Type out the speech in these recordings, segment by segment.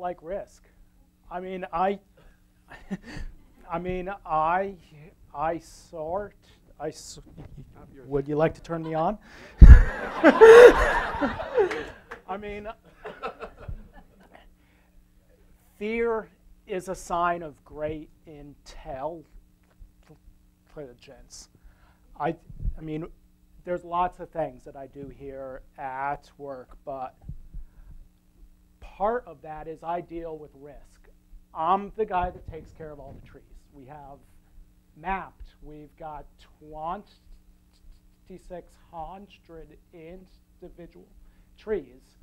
like risk. I mean, I mean, I sort. Would you like to turn me on? I mean, fear is a sign of great intelligence. I mean, there's lots of things that I do here at work, but part of that is I deal with risk. I'm the guy that takes care of all the trees. We have mapped. We've got 2,600 individual trees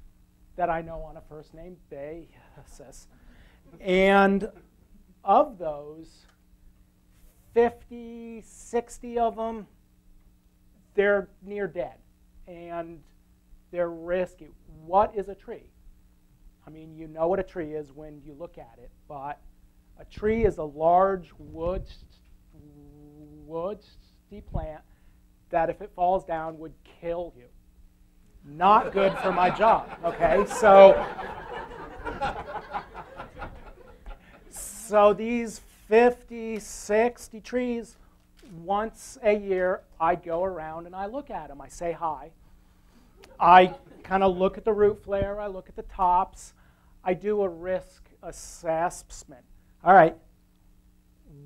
that I know on a first name basis. And of those, 50, 60 of them, they're near dead. And they're risky. What is a tree? I mean, you know what a tree is when you look at it, but a tree is a large woody plant that if it falls down would kill you. Not good for my job, okay? So these 50, 60 trees, once a year, I go around and I look at them. I say hi. I kind of look at the root flare. I look at the tops. I do a risk assessment. All right,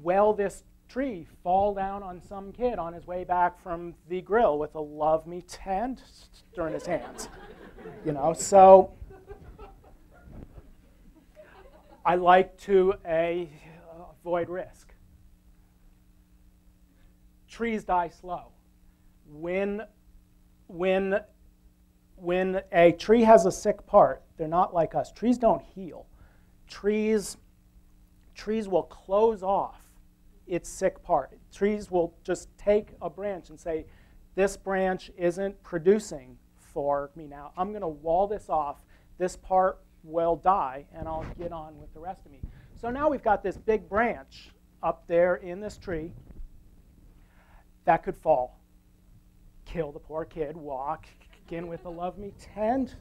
will this tree fall down on some kid on his way back from the grill with a love me tender in his hands? You know, so I like to avoid risk. Trees die slow. When a tree has a sick part, they're not like us. Trees don't heal. Trees will close off its sick part. Trees will just take a branch and say, this branch isn't producing for me now. I'm going to wall this off. This part will die, and I'll get on with the rest of me. So now we've got this big branch up there in this tree that could fall, kill the poor kid, walk in with a love me tender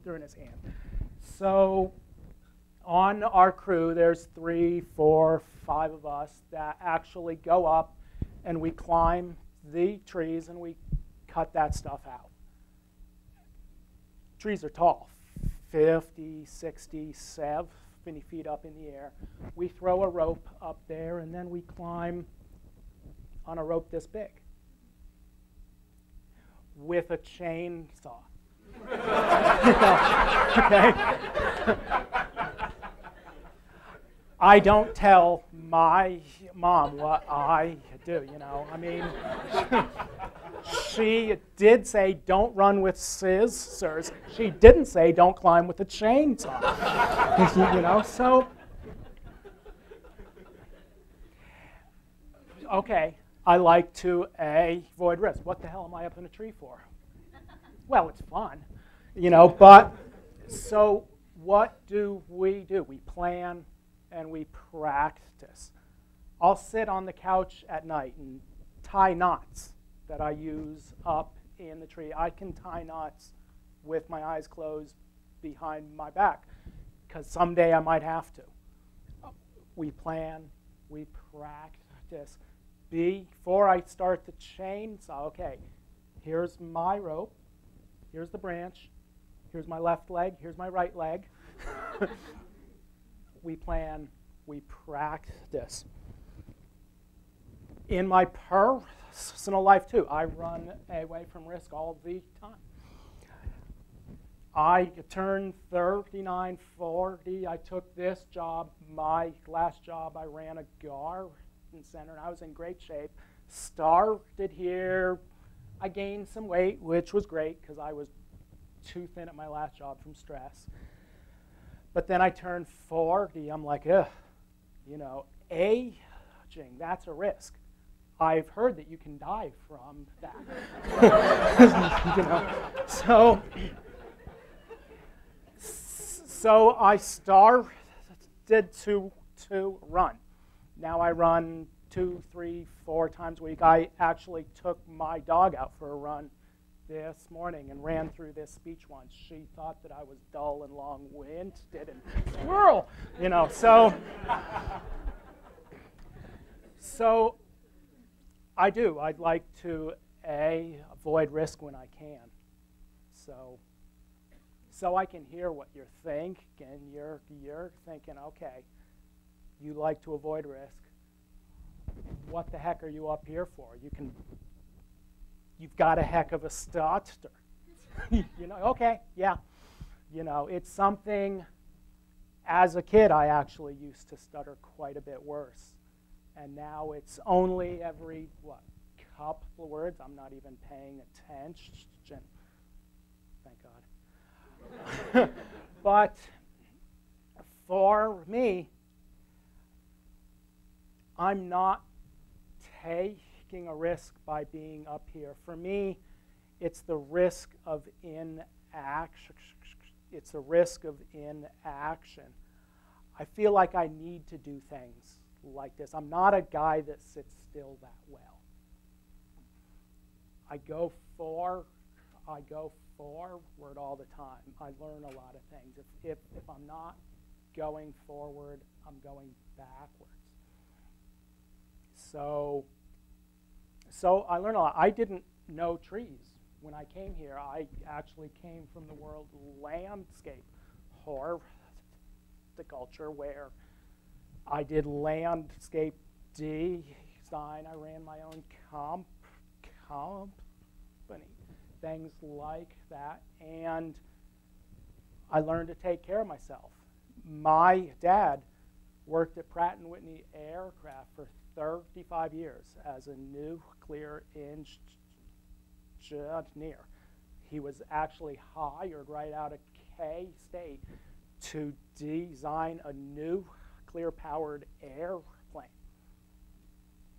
in his hand. So on our crew, there's 3, 4, 5 of us that actually go up and we climb the trees and we cut that stuff out. Trees are tall, 50, 60, 70 feet up in the air. We throw a rope up there and then we climb on a rope this big with a chainsaw. Okay? I don't tell my mom what I do, you know. I mean, she did say don't run with scissors. She didn't say don't climb with a chainsaw. You know, so okay, I like to avoid risk. What the hell am I up in a tree for? Well, it's fun, you know, but so what do? We plan and we practice. I'll sit on the couch at night and tie knots that I use up in the tree. I can tie knots with my eyes closed behind my back because someday I might have to. We plan, we practice. Before I start the chainsaw, okay, here's my rope, here's the branch, here's my left leg, here's my right leg. We plan, we practice. In my personal life, too, I run away from risk all the time. I turned 39, 40. I took this job. My last job, I ran a garden center, and I was in great shape. Started here. I gained some weight, which was great because I was too thin at my last job from stress. But then I turned 40. I'm like, ugh, you know, aging, that's a risk. I've heard that you can die from that. You know, so I started to run. Now I run 2, 3, 4 times a week. I actually took my dog out for a run this morning and ran through this speech once. She thought that I was dull and long-winded and squirrel, you know. So I do. I'd like to avoid risk when I can. So I can hear what you're thinking. You're thinking, okay, you like to avoid risk. What the heck are you up here for? You've got a heck of a stutter. You know, okay, yeah. You know, it's something, as a kid, I actually used to stutter quite a bit worse. And now it's only every, couple of words. I'm not even paying attention. Thank God. But for me, I'm not taking a risk by being up here. For me, it's the risk of inaction. It's the risk of inaction. I feel like I need to do things like this. I'm not a guy that sits still that well. I go forward all the time. I learn a lot of things. If I'm not going forward, I'm going backwards. So I learned a lot. I didn't know trees when I came here. I actually came from the world landscape horticulture, where I did landscape design. I ran my own company, things like that, and I learned to take care of myself. My dad worked at Pratt & Whitney Aircraft for 35 years as a nuclear engineer. He was actually hired right out of K-State to design a nuclear-powered airplane.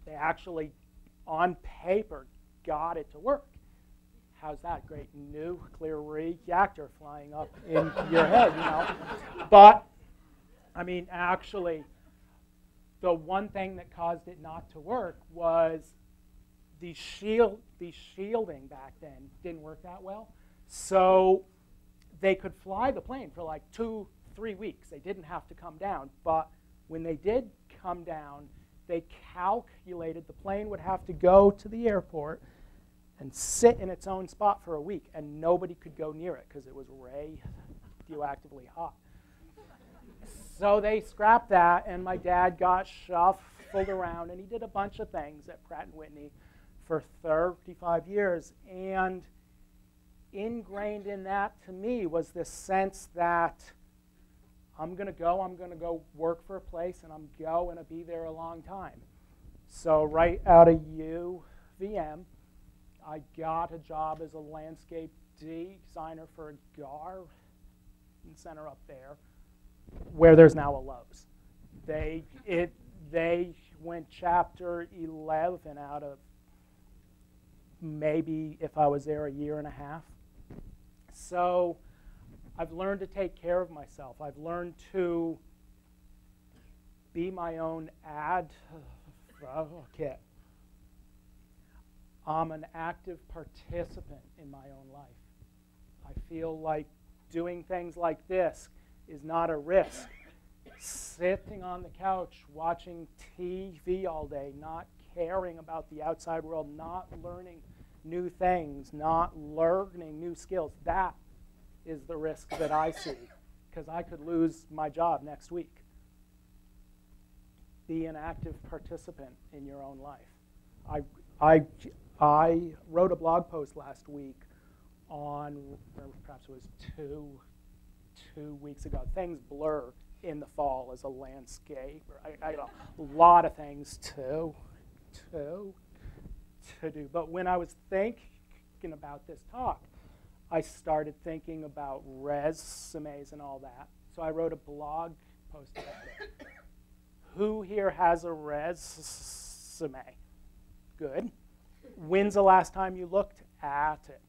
They actually, on paper, got it to work. How's that? Great nuclear reactor flying up in your head, you know. But, I mean, actually, the one thing that caused it not to work was the shielding back then didn't work that well. So they could fly the plane for like 2-3 weeks. They didn't have to come down. But when they did come down, they calculated the plane would have to go to the airport and sit in its own spot for a week, and nobody could go near it because it was radioactively hot. So they scrapped that, and my dad got shuffled around, and he did a bunch of things at Pratt & Whitney for 35 years. And ingrained in that, to me, was this sense that I'm going to go work for a place, and I'm going to be there a long time. So right out of UVM, I got a job as a landscape designer for a garden center up there, where there's now a Lowe's. They went Chapter 11 out of maybe, if I was there, a year and a half. So I've learned to take care of myself. I've learned to be my own advocate. I'm an active participant in my own life. I feel like doing things like this is not a risk. Sitting on the couch, watching TV all day, not caring about the outside world, not learning new things, not learning new skills, that is the risk that I see, because I could lose my job next week. Be an active participant in your own life. I wrote a blog post last week on, or perhaps it was two weeks ago. Things blur in the fall as a landscaper. I got a lot of things to do. But when I was thinking about this talk, I started thinking about resumes and all that. So I wrote a blog post about it. Who here has a resume? Good. When's the last time you looked at it?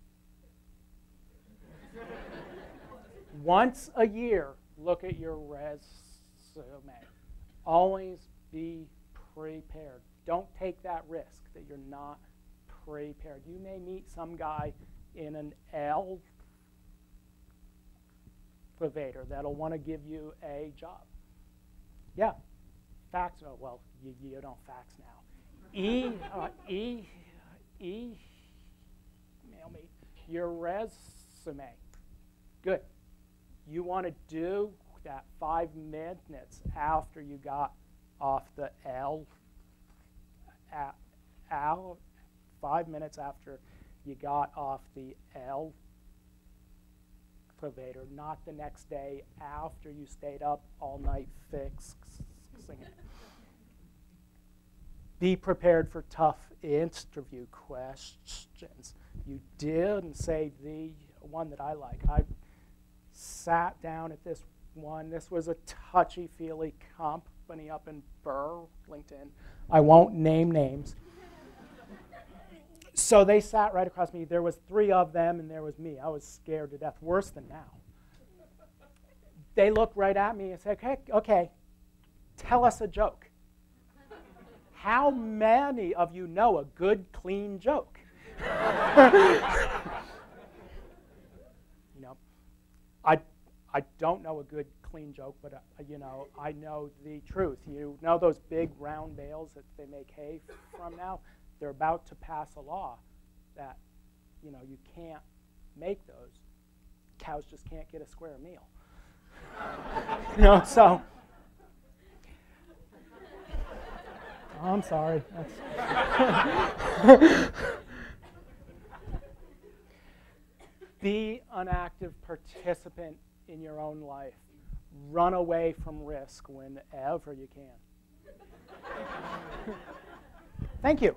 Once a year, look at your resume. Always be prepared. Don't take that risk that you're not prepared. You may meet some guy in an elevator that'll want to give you a job? Yeah, fax. Oh, well, you don't fax now. Email me your resume. Good. You want to do that 5 minutes after you got off the 5 minutes after you got off the elevator, not the next day after you stayed up all night fixing it. Be prepared for tough interview questions. You didn't say the one that I like. I sat down at this one. This was a touchy-feely company up in Burlington. I won't name names. So they sat right across me. There was 3 of them, and there was me. I was scared to death, worse than now. They looked right at me and said, okay, tell us a joke. How many of you know a good, clean joke? You know, I don't know a good, clean joke, but you know, I know the truth. You know those big round bales that they make hay from now? They're about to pass a law that, you know, you can't make those. Cows just can't get a square meal. You know, so. Oh, I'm sorry. Be an active participant in your own life. Run away from risk whenever you can. Thank you.